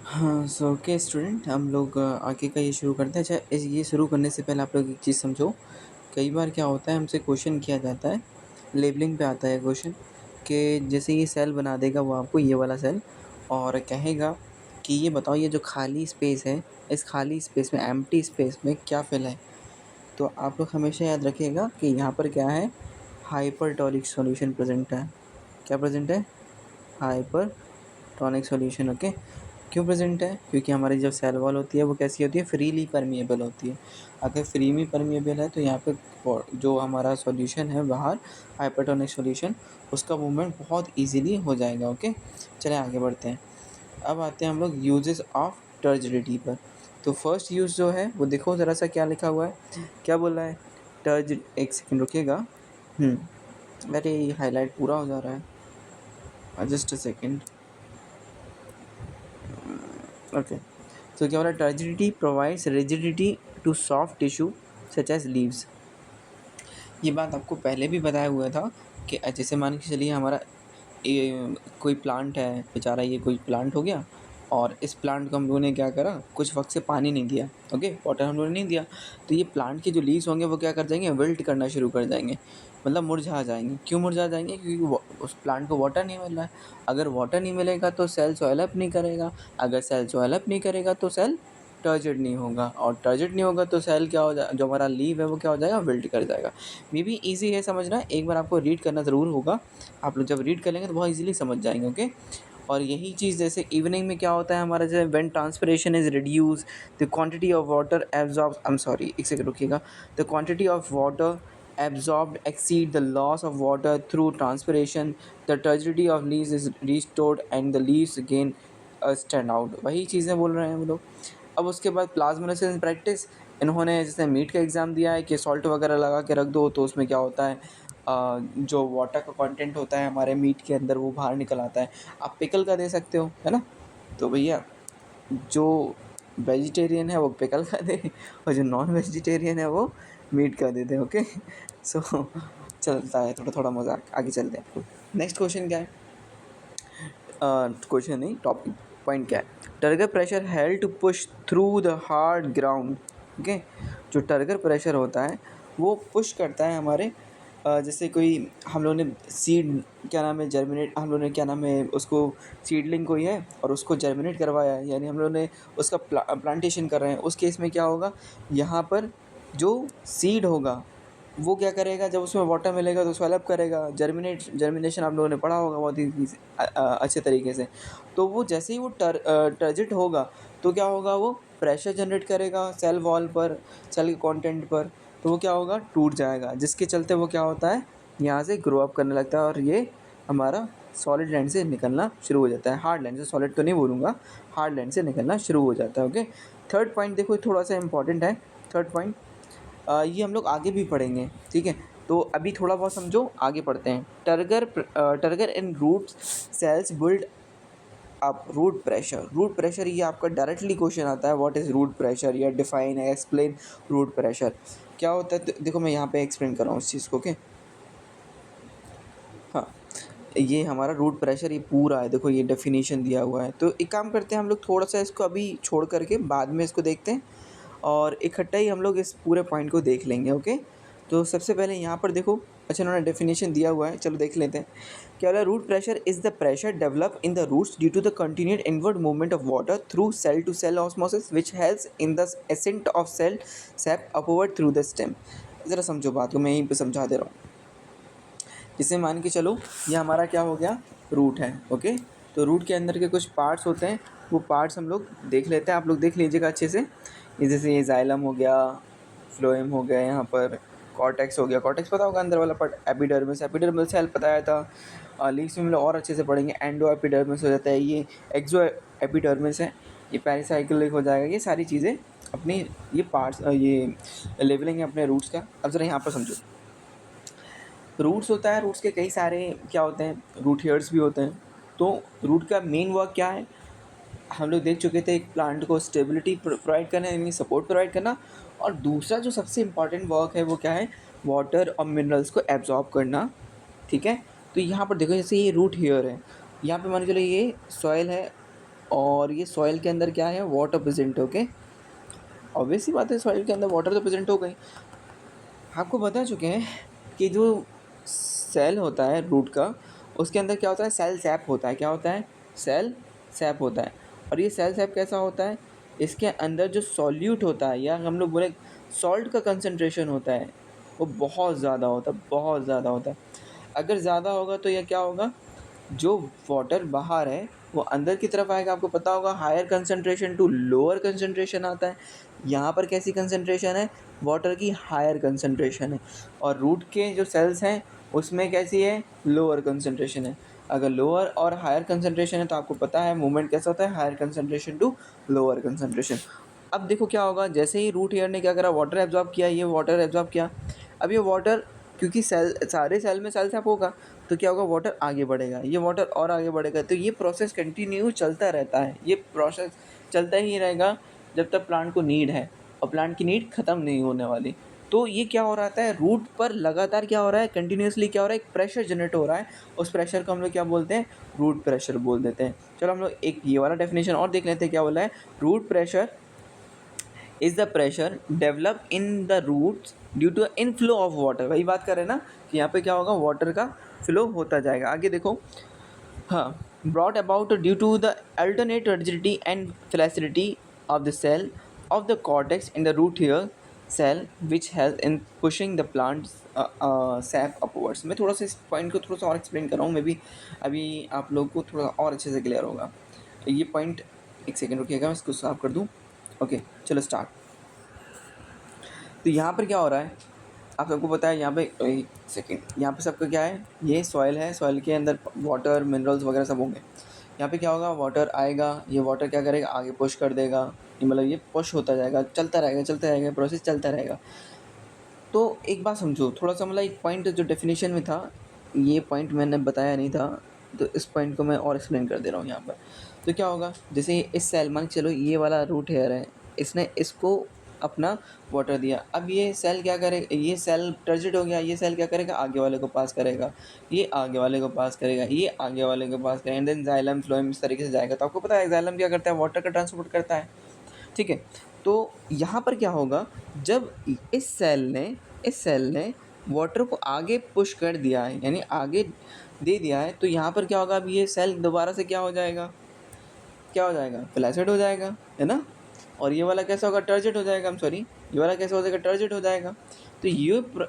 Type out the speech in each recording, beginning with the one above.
हाँ, so okay student, हम लोग आगे का ये शुरू करते हैं। अच्छा, ये शुरू करने से पहले आप लोग एक चीज़ समझो। कई बार क्या होता है, हमसे क्वेश्चन किया जाता है, लेबलिंग पे आता है क्वेश्चन कि जैसे ये सेल बना देगा वो आपको ये वाला सेल, और कहेगा कि ये बताओ ये जो खाली स्पेस है, इस खाली स्पेस में, एम्प्टी स्पेस में क्या फिल है। तो आप लोग हमेशा याद रखिएगा कि यहाँ पर क्या है, हाइपरटोनिक सॉल्यूशन प्रेजेंट है। क्या प्रेजेंट है? Hypertonic solution. ओके, क्यों प्रेजेंट है? क्योंकि हमारी जो सेल वॉल होती है वो कैसी होती है, फ्रीली परमिएबल होती है। अगर फ्री में परमिएबल है तो यहाँ पे जो हमारा सॉल्यूशन है बाहर, हाइपरटोनिक सॉल्यूशन, उसका मूवमेंट बहुत इजीली हो जाएगा। ओके, चलिए आगे बढ़ते हैं। अब आते हैं हम लोग यूजेस ऑफ टर्जिडिटी पर। तो फर्स्ट यूज़ जो है वो देखो ज़रा सा क्या लिखा हुआ है, क्या बोल रहा है टर्ज। एक सेकेंड रुकिएगा। अरे ये हाईलाइट पूरा हो जा रहा है, जस्ट अ सेकेंड। ओके, तो क्या हो रहा है, turgidity provides rigidity to soft tissue such as leaves. ये बात आपको पहले भी बताया हुआ था कि जैसे मान के चलिए हमारा ये कोई प्लांट है बेचारा, ये कोई प्लांट हो गया, और इस प्लांट को हम लोगों ने क्या करा, कुछ वक्त से पानी नहीं दिया। ओके, वाटर हम लोगों ने नहीं दिया, तो ये प्लांट के जो लीव्स होंगे वो क्या कर जाएंगे, विल्ट करना शुरू कर जाएंगे, मतलब मुरझा जाएंगे। क्यों मुरझा जाएंगे? क्योंकि उस प्लांट को वाटर नहीं मिल रहा है। अगर वाटर नहीं मिलेगा तो सेल सॉइल अप नहीं करेगा, अगर सेल सॉइल अप नहीं करेगा तो सेल टर्जिड नहीं होगा, और टर्जिड नहीं होगा तो सेल क्या हो जाए, जो हमारा लीव है वो क्या हो जाएगा, विल्ट कर जाएगा। मे बी ईजी है समझना, एक बार आपको रीड करना ज़रूर होगा। आप लोग जब रीड कर लेंगे तो बहुत इजीली समझ जाएंगे। ओके, और यही चीज़ जैसे इवनिंग में क्या होता है हमारा, जैसे when transpiration is reduce, the quantity of water absorb, I am sorry एक सेकंड रुकिएगा, the quantity of water absorbed exceed the loss of water through transpiration, the turbidity of leaves is restored and the leaves again stand out। वही चीज़ें बोल रहे हैं हम लोग। अब उसके बाद प्लाज्मोनेसेंस प्रैक्टिस, इन्होंने जैसे मीट का एग्ज़ाम दिया है कि सॉल्ट वगैरह लगा के रख दो तो उसमें क्या होता है, जो वाटर का कंटेंट होता है हमारे मीट के अंदर वो बाहर निकल आता है। आप पिकल का दे सकते हो, है ना। तो भैया जो वेजिटेरियन है वो पिकल का दे, और जो नॉन वेजिटेरियन है वो मीट का दे दे। ओके, सो चलता है थोड़ा थोड़ा मजाक। आगे चलते हैं, नेक्स्ट क्वेश्चन क्या है, क्वेश्चन नहीं, टॉपिक पॉइंट क्या है, turgor pressure held to push through the hard ground. Okay, जो टर्गर प्रेशर होता है वो पुश करता है हमारे, जैसे कोई हम लोगों ने सीड, क्या नाम है, जर्मिनेट, हम लोगों ने क्या नाम है उसको, सीडलिंग कोई है और उसको जर्मिनेट करवाया है, यानी हम लोगों ने उसका प्लांटेशन कर रहे हैं। उस केस में क्या होगा, यहाँ पर जो सीड होगा वो क्या करेगा, जब उसमें वाटर मिलेगा तो स्वेलअप करेगा। जर्मिनेशन आप लोगों ने पढ़ा होगा बहुत ही अच्छे तरीके से। तो वो जैसे ही वो टर्जिट होगा तो क्या होगा, वो प्रेशर जनरेट करेगा सेल वॉल पर, सेल के कंटेंट पर, तो वो क्या होगा, टूट जाएगा, जिसके चलते वो क्या होता है, यहाँ से ग्रो अप करने लगता है और ये हमारा सॉलिड लैंड से निकलना शुरू हो जाता है। हार्ड लैंड से, सॉलिड तो नहीं बोलूँगा, हार्ड लैंड से निकलना शुरू हो जाता है। ओके, थर्ड पॉइंट देखो थोड़ा सा इंपॉर्टेंट है। थर्ड पॉइंट ये हम लोग आगे भी पढ़ेंगे, ठीक है। तो अभी थोड़ा बहुत समझो, आगे पढ़ते हैं। Turgor in root cells build up root pressure. Root pressure ये आपका डायरेक्टली क्वेश्चन आता है, व्हाट इज़ रूट प्रेशर, या डिफाइन एक्सप्लेन रूट प्रेशर क्या होता है। देखो मैं यहाँ पे एक्सप्लेन कर रहा हूँ उस चीज़ को। ओके, हाँ, ये हमारा रूट प्रेशर ये पूरा है, देखो ये डेफिनेशन दिया हुआ है। तो एक काम करते हैं, हम लोग थोड़ा सा इसको अभी छोड़ करके बाद में इसको देखते हैं, और इकट्ठा ही हम लोग इस पूरे पॉइंट को देख लेंगे। ओके, तो सबसे पहले यहाँ पर देखो, अच्छा इन्होंने डेफिनेशन दिया हुआ है, चलो देख लेते हैं। क्या बोला, root pressure is the pressure develop in the roots due to the continued inward movement of water through cell to cell osmosis which helps in the ascent of cell sap upward through the stem. ज़रा समझो बात को, मैं यहीं पर समझा दे रहा हूँ। जैसे मान के चलो ये हमारा क्या हो गया, रूट है। ओके, तो रूट के अंदर के कुछ पार्ट्स होते हैं, वो पार्ट्स हम लोग देख लेते हैं, आप लोग देख लीजिएगा अच्छे से। ये जैसे ये जाइलम हो गया, फ्लोएम हो गया, यहाँ पर कॉर्टेक्स हो गया। कॉर्टेक्स पता होगा अंदर वाला पार्ट, एपिडर्मिस, एपिडर्मिस से हेल्प बताया था। लीव्स में हम लोग और अच्छे से पढ़ेंगे, एंडो एपिडर्मिस हो जाता है, ये एक्सो एपिडर्मिस है, ये पेरिसाइक्लिक हो जाएगा। ये सारी चीज़ें अपनी, ये पार्ट्स, ये लेवलिंग है अपने रूट्स का। अब ज़रा यहाँ पर समझो, रूट्स होता है, रूट्स के कई सारे क्या होते हैं, रूट हेयर्स भी होते हैं। तो रूट का मेन वर्क क्या है, हम लोग देख चुके थे, एक प्लांट को स्टेबिलिटी प्रोवाइड करना, यानी सपोर्ट प्रोवाइड करना, और दूसरा जो सबसे इम्पॉर्टेंट वर्क है वो क्या है, वाटर और मिनरल्स को एब्जॉर्ब करना। ठीक है, तो यहाँ पर देखो जैसे ये रूट हेयर है, यहाँ पे मान के चलो ये सॉइल है और ये सॉइल के अंदर क्या है, वाटर प्रेजेंट है। ओके, ऑब्वियस सी बात है, सॉइल के अंदर वाटर तो प्रेजेंट हो गई। आपको बता चुके हैं कि जो सेल होता है रूट का, उसके अंदर क्या होता है, सेल सैप होता है। क्या होता है, सेल सैप होता है। और ये सेल सैप कैसा होता है, इसके अंदर जो सॉल्यूट होता है, या हम लोग बोले सॉल्ट का कंसंट्रेशन होता है, वो बहुत ज़्यादा होता है, बहुत ज़्यादा होता है। अगर ज़्यादा होगा तो यह क्या होगा, जो वाटर बाहर है वो अंदर की तरफ आएगा। आपको पता होगा higher concentration to lower concentration आता है। यहाँ पर कैसी कंसंट्रेशन है, वाटर की हायर कंसंट्रेशन है। और रूट के जो सेल्स हैं उसमें कैसी है, लोअर कंसंट्रेशन है। अगर लोअर और हायर कंसंट्रेशन है तो आपको पता है मूवमेंट कैसा होता है, higher concentration to lower concentration. अब देखो क्या होगा, जैसे ही रूट हेयर ने क्या करा, वाटर एब्जॉर्ब किया, ये वाटर एब्जॉर्ब किया। अब ये वाटर, क्योंकि सेल, सारे सेल में सेल सैप होगा, तो क्या होगा, वाटर आगे बढ़ेगा, ये वाटर और आगे बढ़ेगा। तो ये प्रोसेस कंटिन्यू चलता रहता है, ये प्रोसेस चलता ही रहेगा जब तक प्लांट को नीड है, और प्लांट की नीड ख़त्म नहीं होने वाली। तो ये क्या हो रहा है, रूट पर लगातार क्या हो रहा है, कंटिन्यूसली क्या हो रहा है, एक प्रेशर जनरेट हो रहा है। उस प्रेशर को हम लोग क्या बोलते हैं, रूट प्रेशर बोल देते हैं। चलो हम लोग एक ये वाला डेफिनेशन और देख लेते हैं, क्या बोला है, root pressure is the pressure develop in the roots due to inflow of water. वही बात कर रहे हैं ना कि यहाँ पे क्या होगा, वाटर का फ्लो होता जाएगा। आगे देखो, हाँ, brought about due to the alternate rigidity and flaccidity of the cell of the cortex in the root hair cell which helps in pushing the plant's sap upwards। मैं थोड़ा सा इस पॉइंट को थोड़ा सा और एक्सप्लेन कर रहा हूँ, मे बी अभी आप लोग को थोड़ा और अच्छे से क्लियर होगा। ये पॉइंट, एक सेकेंड रुकिएगा, मैं इसको साफ कर दूँ। ओके, चलो स्टार्ट। तो यहाँ पर क्या हो रहा है, आप सबको पता है, यहाँ पे एक सेकेंड, यहाँ पे सबका क्या है, ये सॉइल है, सॉइल के अंदर वाटर मिनरल्स वगैरह सब होंगे। यहाँ पे क्या होगा, वाटर आएगा, ये वाटर क्या करेगा, आगे पुश कर देगा, ये मतलब ये पुश होता जाएगा, चलता रहेगा, चलता रहेगा, प्रोसेस चलता रहेगा। तो एक बात समझो, थोड़ा सा मतलब एक पॉइंट जो डेफिनेशन में था, ये पॉइंट मैंने बताया नहीं था, तो इस पॉइंट को मैं और एक्सप्लेन कर दे रहा हूँ यहाँ पर। तो क्या होगा, जैसे इस सेल, मान के चलो ये वाला रूट हेयर है, इसने इसको अपना वाटर दिया। अब ये सेल क्या करेगा, ये सेल टर्जिट हो गया, ये सेल क्या करेगा, आगे वाले को पास करेगा, ये आगे वाले को पास करेगा, ये आगे वाले को पास करेगा, एंड देन जाइलम फ्लोएम इस तरीके से जाएगा। तो आपको पता है जाइलम क्या करता है, वाटर का ट्रांसपोर्ट करता है। ठीक है, तो यहाँ पर क्या होगा, जब इस सेल ने वाटर को आगे पुश कर दिया है, यानी आगे दे दिया है, तो यहाँ पर क्या होगा, अब ये सेल दोबारा से क्या हो जाएगा, क्या हो जाएगा, फ्लैसिड हो जाएगा, है ना। और ये वाला कैसा होगा, टर्जिट हो जाएगा, ये वाला कैसा हो जाएगा, टर्जिट हो जाएगा। तो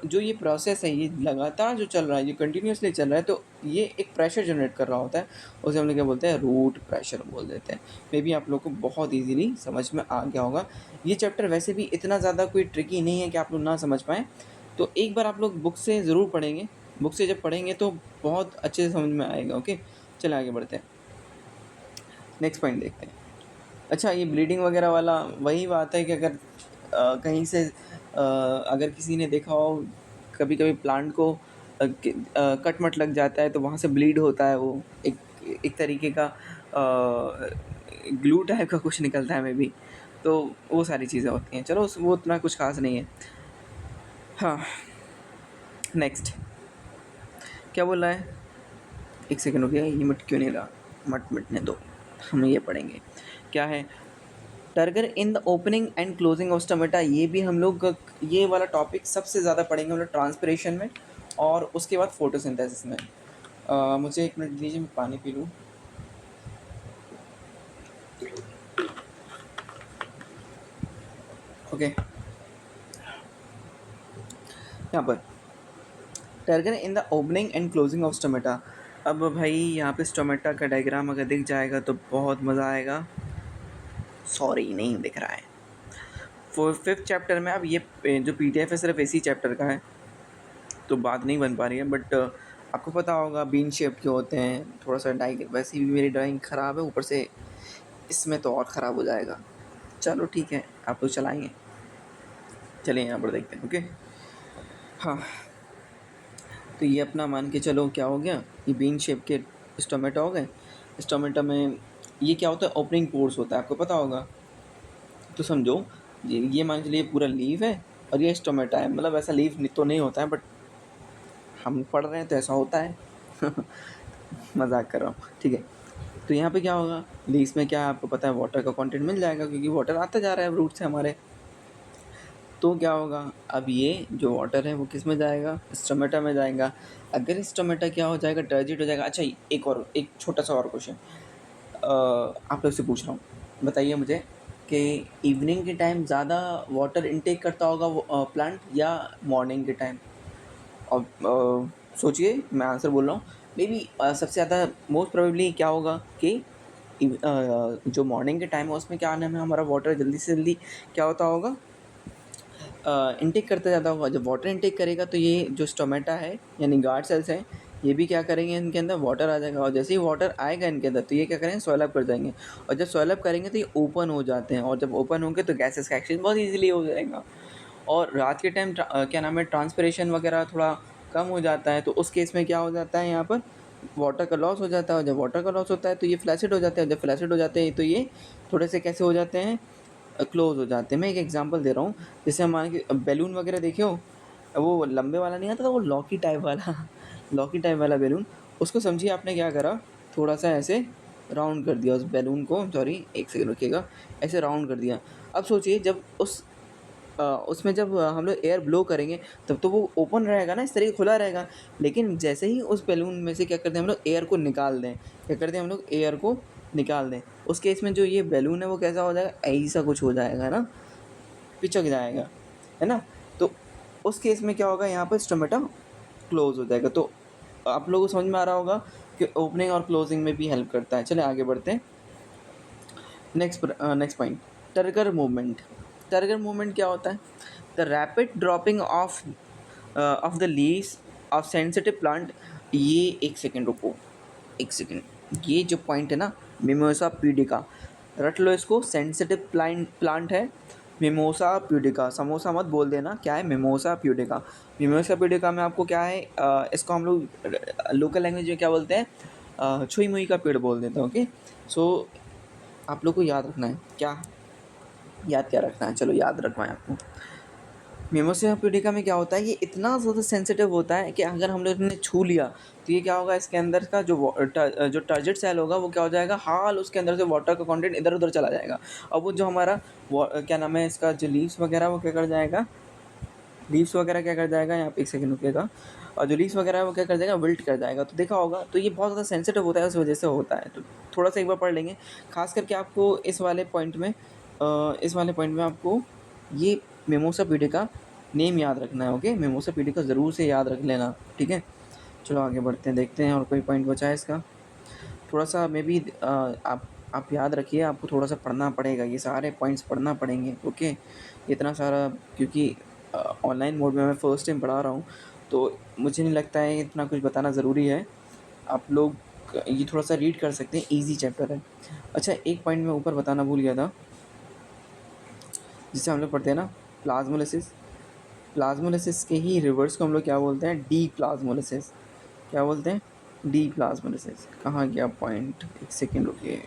जो ये प्रोसेस है, ये लगातार जो चल रहा है, ये कंटिन्यूसली चल रहा है, तो ये एक प्रेशर जनरेट कर रहा होता है। उसे हम लोग क्या बोलते हैं, रूट प्रेशर बोल देते हैं। मे बी आप लोग को बहुत ईजीली समझ में आ गया होगा। ये चैप्टर वैसे भी इतना ज़्यादा कोई ट्रिकी नहीं है कि आप लोग ना समझ पाएँ। तो एक बार आप लोग बुक से ज़रूर पढ़ेंगे, बुक से जब पढ़ेंगे तो बहुत अच्छे से समझ में आएगा। ओके, चलिए आगे बढ़ते हैं, नेक्स्ट पॉइंट देखते हैं। अच्छा, ये ब्लीडिंग वगैरह वाला वही बात है कि अगर कहीं से अगर किसी ने देखा हो, कभी कभी प्लांट को कट मट लग जाता है तो वहाँ से ब्लीड होता है, वो एक एक तरीके का ग्लू टाइप का कुछ निकलता है मे बी। तो वो सारी चीज़ें होती हैं। चलो वो उतना कुछ खास नहीं है। हाँ, नेक्स्ट क्या बोल रहा है, एक सेकेंड हो गया, ये मिट क्यों नहीं रहा, मट मिटने दो, हम ये पढ़ेंगे। क्या है, turgor in the opening and closing of stomata. ये भी हम लोग ये वाला टॉपिक सबसे ज़्यादा पढ़ेंगे हम लोग ट्रांसपिरेशन में, और उसके बाद फोटोसिंथेसिस में। मुझे एक मिनट दीजिए, मैं पानी पी लूँ। ओके, यहाँ पर turgor in the opening and closing of stomata. अब भाई यहाँ पे स्टोमेटा का डायग्राम अगर दिख जाएगा तो बहुत मज़ा आएगा। सॉरी, नहीं दिख रहा है। 5th चैप्टर में, अब ये जो PDF है सिर्फ इसी चैप्टर का है, तो बात नहीं बन पा रही है। बट आपको पता होगा बीन शेप के होते हैं। थोड़ा सा वैसे भी मेरी ड्राइंग ख़राब है, ऊपर से इसमें तो और ख़राब हो जाएगा। चलो ठीक है, आप लोग चलाएँगे, चलिए यहाँ पर देखते हैं। ओके, हाँ, तो ये अपना मान के चलो क्या हो गया, ये बीन शेप के स्टोमेटा हो गए। स्टोमेटा में ये क्या होता है, ओपनिंग पोर्स होता है, आपको पता होगा। तो समझो ये मान के चलिए पूरा लीव है और ये स्टोमेटा है। मतलब ऐसा लीव तो नहीं होता है, बट हम पढ़ रहे हैं तो ऐसा होता है। मजाक कर रहा हूँ, ठीक है। तो यहाँ पे क्या होगा, लीव्स में क्या है आपको पता है वाटर का कंटेंट मिल जाएगा, क्योंकि वाटर आता जा रहा है रूट से हमारे। तो क्या होगा, अब ये जो वाटर है वो किस में जाएगा, स्टोमेटा में जाएगा। अगर स्टोमेटा क्या हो जाएगा, टर्जिट हो जाएगा। अच्छा, एक छोटा सा और क्वेश्चन आप लोग से पूछ रहा हूँ, बताइए मुझे कि इवनिंग के टाइम ज़्यादा वाटर इनटेक करता होगा वो प्लांट या मॉर्निंग के टाइम? और सोचिए, मैं आंसर बोल रहा हूँ। मे बी सबसे ज़्यादा मोस्ट प्रोबेबली क्या होगा कि जो मॉर्निंग के टाइम है उसमें क्या नाम है, हमारा वाटर जल्दी से जल्दी क्या होता होगा, इनटेक करता ज़्यादा होगा। जब वाटर इनटेक करेगा तो ये जो स्टोमेटा है यानी गार्ड सेल्स हैं, ये भी क्या करेंगे, इनके अंदर वाटर आ जाएगा, और जैसे ही वाटर आएगा इनके अंदर तो ये क्या करेंगे, स्वेल अप कर जाएंगे। और जब स्वेल अप करेंगे तो ये ओपन हो जाते हैं, और जब ओपन होंगे तो गैसेस का एक्सचेंज बहुत ईजिली हो जाएगा। और रात के टाइम क्या नाम है, ट्रांसपिरेशन वगैरह थोड़ा कम हो जाता है, तो उस केस में क्या हो जाता है, यहाँ पर वाटर का लॉस हो जाता है। और जब वाटर का लॉस होता है तो ये फ्लैसिड हो जाते हैं, जब फ्लैसिड हो जाते हैं तो ये थोड़े से कैसे हो जाते हैं, क्लोज हो जाते हैं। मैं एक एग्जांपल दे रहा हूँ, जैसे हम मान के बैलून वगैरह देखे हो, वो लंबे वाला नहीं आता था, वो लॉकी टाइप वाला लॉकी टाइप वाला बैलून, उसको समझिए आपने क्या करा, थोड़ा सा ऐसे राउंड कर दिया उस बैलून को, सॉरी एक सेकंड रुकिएगा, ऐसे राउंड कर दिया। अब सोचिए जब उसमें जब हम लोग एयर ब्लो करेंगे तब तो वो ओपन रहेगा ना, इस तरीके खुला रहेगा। लेकिन जैसे ही उस बैलून में से क्या करते हैं हम लोग, एयर को निकाल दें, क्या करते हैं हम लोग, एयर को निकाल दें, उस केस में जो ये बैलून है वो कैसा हो जाएगा, ऐसा कुछ हो जाएगा ना, पिचक जाएगा, है ना। तो उस केस में क्या होगा, यहाँ पर स्टोमेटा क्लोज हो जाएगा। तो आप लोगों को समझ में आ रहा होगा कि ओपनिंग और क्लोजिंग में भी हेल्प करता है। चलिए आगे बढ़ते हैं। Next point, turgor movement. Turgor movement क्या होता है, the rapid dropping of the leaves of sensitive plant. ये एक सेकेंड रुको, एक सेकेंड, ये जो पॉइंट है ना, मिमोसा प्यूडिका, रट लो इसको, सेंसिटिव प्लांट है मिमोसा प्यूडिका, समोसा मत बोल देना, क्या है, मिमोसा प्यूडिका। मिमोसा प्यूडिका में आपको क्या है, इसको हम लोग लोकल लैंग्वेज में क्या बोलते हैं, छुई मुई का पेड़ बोल देते हैं। ओके, सो आप लोग को याद रखना है, क्या रखना है, चलो याद रखवाएं आपको। मिमोसिया प्यूडिका में क्या होता है, ये इतना ज़्यादा सेंसिटिव होता है कि अगर हम लोग ने छू लिया तो ये क्या होगा, इसके अंदर का जो टर्जिट सेल होगा वो क्या हो जाएगा, हाल उसके अंदर से वाटर का कंटेंट इधर उधर चला जाएगा। और वो जो हमारा क्या नाम है इसका, जो लीव्स वगैरह वो क्या कर जाएगा, लीव्स वगैरह क्या कर जाएगा, यहाँ पे एक सेकंड रुकिएगा, और जो लीव्स वगैरह है वो क्या कर जाएगा, विल्ट कर जाएगा। तो देखा होगा, तो ये बहुत ज़्यादा सेंसिटिव होता है, उस वजह से होता है। तो थोड़ा सा एक बार पढ़ लेंगे, खास करके आपको इस वाले पॉइंट में आपको ये मिमोसा प्यूडिका नेम याद रखना है। ओके, मिमोसा प्यूडिका ज़रूर से याद रख लेना, ठीक है। चलो आगे बढ़ते हैं, देखते हैं और कोई पॉइंट बचा है इसका। थोड़ा सा मे बी आप याद रखिए, आपको थोड़ा सा पढ़ना पड़ेगा, ये सारे पॉइंट्स पढ़ना पड़ेंगे। ओके, इतना सारा, क्योंकि ऑनलाइन मोड में मैं फ़र्स्ट टाइम पढ़ा रहा हूँ, तो मुझे नहीं लगता है इतना कुछ बताना ज़रूरी है। आप लोग ये थोड़ा सा रीड कर सकते हैं, ईजी चैप्टर है। अच्छा, एक पॉइंट मैं ऊपर बताना भूल गया था, जिसे हम लोग पढ़ते हैं ना, प्लाज्मोलिसिस। प्लाज्मोलिसिस के ही रिवर्स को हम लोग क्या बोलते हैं, डी प्लाज्मोलिसिस। क्या बोलते हैं, डी प्लाज्मोलिसिस। कहाँ गया पॉइंट, एक सेकेंड रुकिए,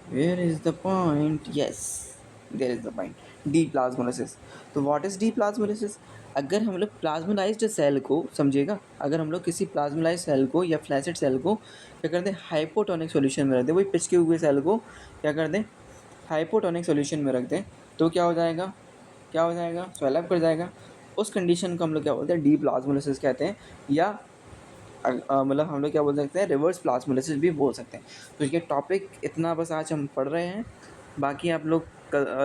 where is the point, yes there is the point, the plasmolysis. तो व्हाट इज़ डी प्लाज्मोलिसिस, अगर हम लोग प्लाज्मोलाइज्ड सेल को समझिएगा, अगर हम लोग किसी प्लाज्मोलाइज्ड सेल को या फ्लैसिड सेल को क्या कर दें, हाइपोटोनिक सॉल्यूशन में रख दें, वही पिचके हुए सेल को क्या कर दें, हाइपोटोनिक सॉल्यूशन में रख दें, तो क्या हो जाएगा, स्वेल अप कर जाएगा। उस कंडीशन को हम लोग क्या बोलते हैं, डी प्लाज्मोलिसिस कहते हैं, या मतलब हम लोग क्या बोल सकते हैं, रिवर्स प्लाज्मोलिसिस भी बोल सकते हैं। तो ये टॉपिक इतना बस आज हम पढ़ रहे हैं, बाकी आप लोग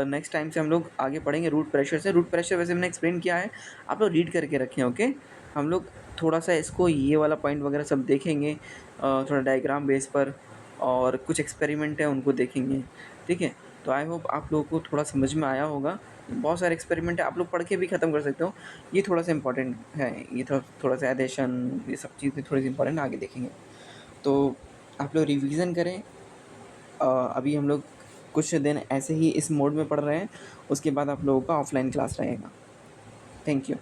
नेक्स्ट टाइम से हम लोग आगे पढ़ेंगे रूट प्रेशर से। रूट प्रेशर वैसे मैंने एक्सप्लेन किया है, आप लोग रीड करके रखें। ओके, हम लोग थोड़ा सा इसको, ये वाला पॉइंट वगैरह सब देखेंगे, थोड़ा डायग्राम बेस पर, और कुछ एक्सपेरिमेंट है उनको देखेंगे, ठीक है। तो आई होप आप लोगों को थोड़ा समझ में आया होगा। बहुत सारे एक्सपेरिमेंट है, आप लोग पढ़ के भी ख़त्म कर सकते हो, ये थोड़ा सा इंपॉर्टेंट है, ये थोड़ा सा एडेशन, ये सब चीज़ें थोड़ी सी इंपॉर्टेंट आगे देखेंगे। तो आप लोग रिवीजन करें। अभी हम लोग कुछ दिन ऐसे ही इस मोड में पढ़ रहे हैं, उसके बाद आप लोगों का ऑफलाइन क्लास रहेगा। Thank you.